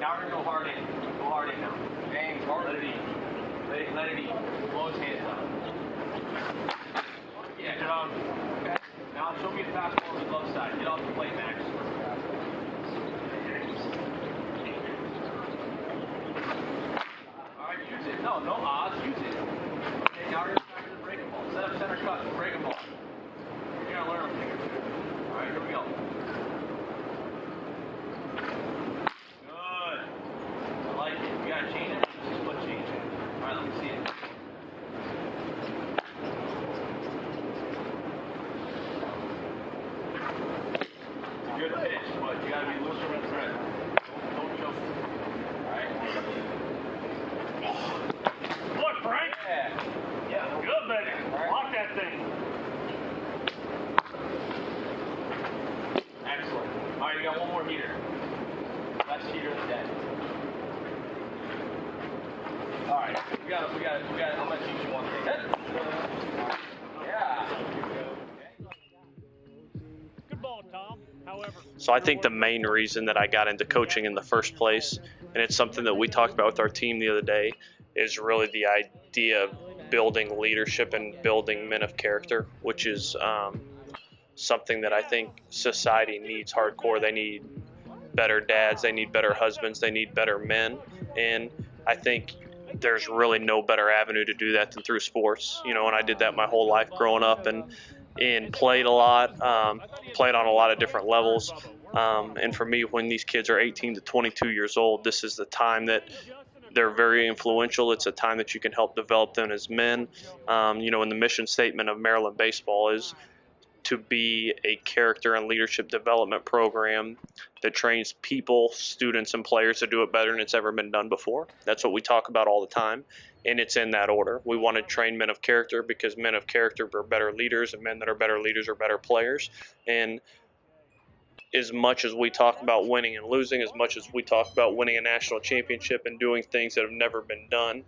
now we're going to go hard in. Go hard in now. James, let it eat. Let it eat. Blow his hands up. Yeah, get on. Okay. Now show me a fastball on the glove side. Get off the plate, Max. Alright, use it. No odds. Use it. Okay, now we're going to back to the breaking ball. Set up center cut. Breaking ball. You're going to learn them. Alright, here we go. Good. I like it. You got to change it. Just put change it. Alright, let me see it. Good pitch, but you gotta be looser with the thread. Don't choke. Alright? Look, Frank! Yeah. Good, baby. Right. Lock that thing. Excellent. Alright, you got one more heater. Last heater of the day. Alright, we got it. I'm gonna teach you one thing. Yeah. Good ball, Tom. However, So I think the main reason that I got into coaching in the first place, and it's something that we talked about with our team the other day, is really the idea of building leadership and building men of character, which is something that I think society needs hardcore. They need better dads, they need better husbands, they need better men. And I think there's really no better avenue to do that than through sports. You know, and I did that my whole life growing up and played a lot, played on a lot of different levels. And for me, when these kids are 18 to 22 years old, this is the time that they're very influential. It's a time that you can help develop them as men. You know, and the mission statement of Maryland baseball is to be a character and leadership development program that trains people, students, and players to do it better than it's ever been done before. That's what we talk about all the time, and it's in that order. We want to train men of character because men of character are better leaders, and men that are better leaders are better players. And as much as we talk about winning and losing, as much as we talk about winning a national championship and doing things that have never been done,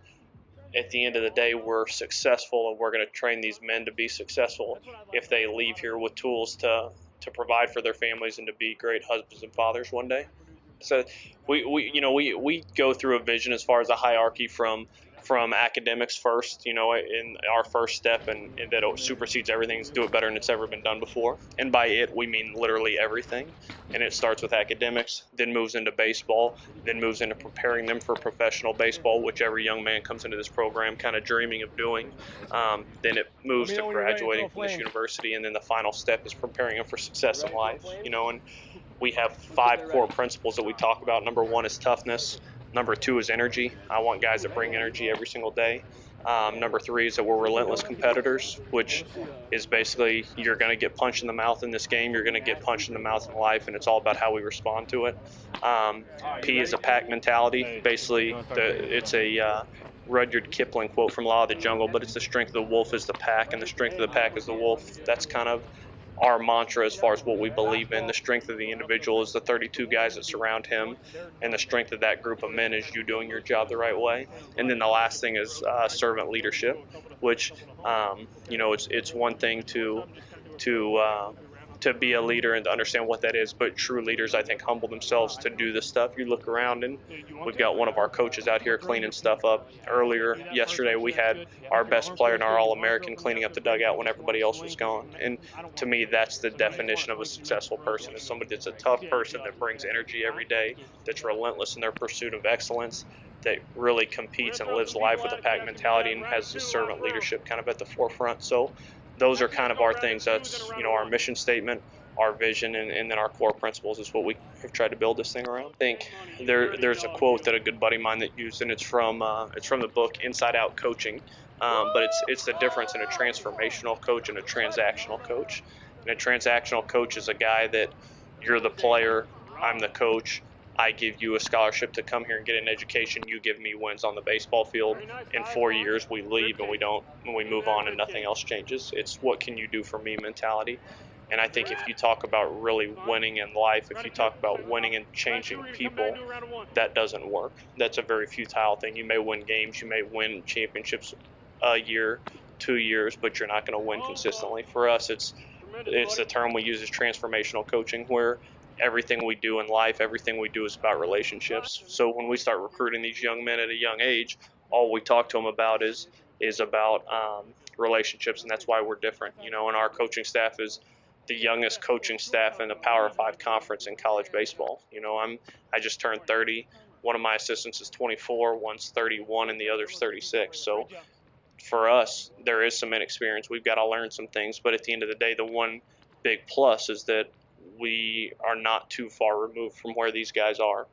at the end of the day, we're successful, and we're going to train these men to be successful if they leave here with tools to provide for their families and to be great husbands and fathers one day. So we go through a vision as far as a hierarchy from academics first, you know, in our first step, and that it supersedes everything to do it better than it's ever been done before. And by it, we mean literally everything. And it starts with academics, then moves into baseball, then moves into preparing them for professional baseball, which every young man comes into this program kind of dreaming of doing. Then it moves to graduating from this university, and then the final step is preparing them for success in life, you know. And we have 5 core principles that we talk about. Number 1 is toughness. Number 2 is energy. I want guys that bring energy every single day. Number 3 is that we're relentless competitors, which is basically you're going to get punched in the mouth in this game. You're going to get punched in the mouth in life, and it's all about how we respond to it. P is a pack mentality. Basically, it's a Rudyard Kipling quote from Law of the Jungle, but it's the strength of the wolf is the pack, and the strength of the pack is the wolf. That's kind of our mantra as far as what we believe in. The strength of the individual is the 32 guys that surround him, and the strength of that group of men is you doing your job the right way. And then the last thing is servant leadership, which you know, it's one thing to be a leader and to understand what that is, but true leaders, I think, humble themselves to do this stuff. You look around, and we've got one of our coaches out here cleaning stuff up. Earlier yesterday, we had our best player and our All-American cleaning up the dugout when everybody else was gone. And to me, that's the definition of a successful person, is somebody that's a tough person that brings energy every day, that's relentless in their pursuit of excellence, that really competes and lives life with a pack mentality and has the servant leadership kind of at the forefront. So those are kind of our things. That's, you know, our mission statement, our vision, and then our core principles is what we have tried to build this thing around. I think there's a quote that a good buddy of mine that used, and it's from the book Inside Out Coaching, but it's the difference in a transformational coach and a transactional coach. And a transactional coach is a guy that you're the player, I'm the coach. I give you a scholarship to come here and get an education. You give me wins on the baseball field. In 4 years, we leave and we move on and nothing else changes. It's what can you do for me mentality. And I think if you talk about really winning in life, if you talk about winning and changing people, that doesn't work. That's a very futile thing. You may win games, you may win championships a year, 2 years, but you're not going to win consistently. For us, it's the term we use is transformational coaching, where everything we do in life, everything we do is about relationships. So when we start recruiting these young men at a young age, all we talk to them about is about relationships, and that's why we're different. And our coaching staff is the youngest coaching staff in a Power 5 conference in college baseball. I just turned 30. One of my assistants is 24, one's 31, and the other's 36. So for us, there is some inexperience. We've got to learn some things, but at the end of the day, the one big plus is that we are not too far removed from where these guys are.